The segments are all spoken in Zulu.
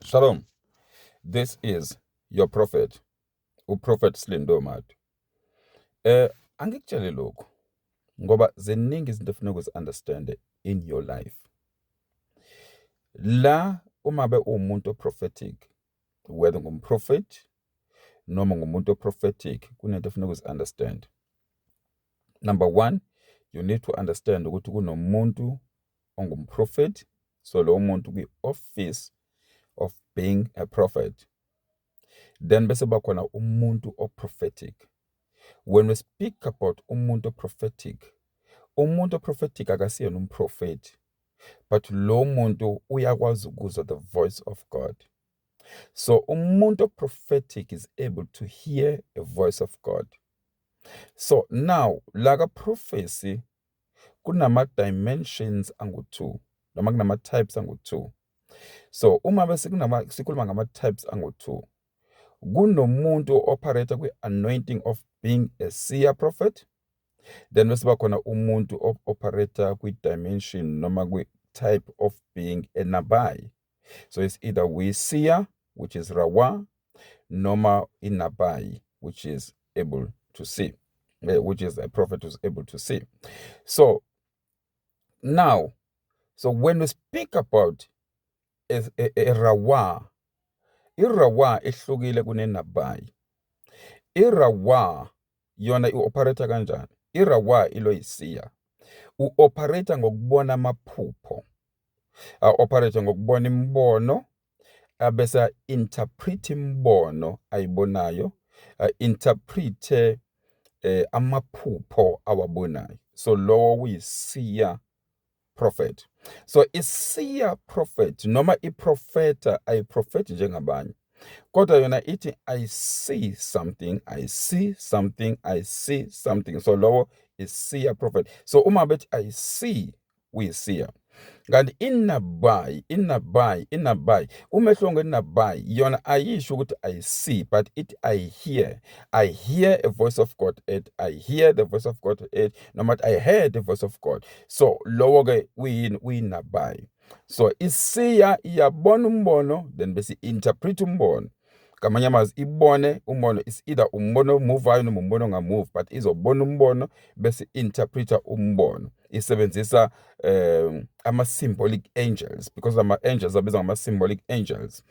Shalom. This is your prophet, uProphet Slindo Madwe. Angikutshele lokho ngoba ziningi izinto efuna ukuzi-understand in your life. La uma be umuntu prophetic, whether ngumprophet noma ngumuntu prophetic, kunento efuna ukuzi-understand. Number one, you need to understand ukuthi kunomuntu ongumprophet, so lo muntu kwi-office of being a prophet. Then bese bakhona umuntu prophetic. When we speak about umuntu prophetic akasiyena umprofeti, but lo muntu uyakwazi ukuzwa the voice of God. So umuntu prophetic is able to hear a voice of God. So now like a prophecy kunama dimensions angu-2 noma kunama types angu-2. So uma bese sikhuluma ngama types angu-2, kunomuntu operator kwi-anointing of being a seer prophet. Then bese bakhona umuntu operator kwi-dimension noma kwi-type of being a Nabi. So it's either we seer, which is rawa, noma inabai, which is able to see, which is a prophet who's able to see. So now, so when we speak about a rawa, irawa ihlukile kunenabai. Irawa yona i-operator kanjani? Irawa ilo yisiya. U-operator ngokubona amaphupho. A-operator ngokubona imbono, abese interpret imbono ayibonayo, interprete amaphupho awabonayo. So lowo uyisiya prophet. So isiya prophet noma iprofeta ayiprofeti njengabanye. Kodwa yona ithi I see something, I see something, I see something. So lowo is seer prophet. So uma bethi I see, uyisiya. Kanti inabai, umehlo ngenabai yona ayisho ukuthi I see, but it I hear. I hear a voice of God, I hear the voice of God, noma I heard the voice of God. So lowo ke uyinabai. So isiya iyabona umbono, then bese interpret umbono. Ngamanye amazwi ibone umbono is either umbono omuvayo noma umbono ongamove, but izobona umbono bese interpreta umbono. Isebenzisa ama-symbolic angels, because ama-angels abizwa ngama-symbolic angels.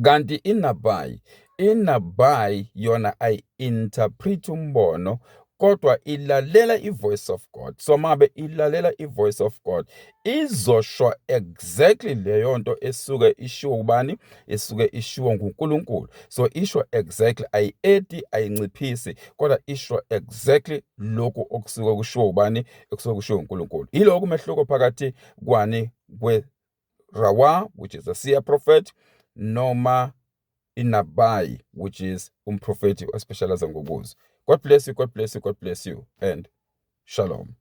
Kanti inabai yona ayi-interpret umbono, kodwa ilalela i-voice of God. So mabe ilalela i-voice of God, izosho exactly leyo nto esuke ishiwo ubani, esuke ishiwo nguNkulunkulu. So isho exactly, ayi-edi, ayinciphisi, kodwa isho exactly lokhu okusuke kushiwo ubani, okusuke kushiwo nguNkulunkulu. Yiloko umehluko phakathi kwani kwe-rawa, which is a seer prophet, noma inabai, which is umprofeti ospecialize ngokuzwa. God bless you, God bless you, God bless you, and shalom.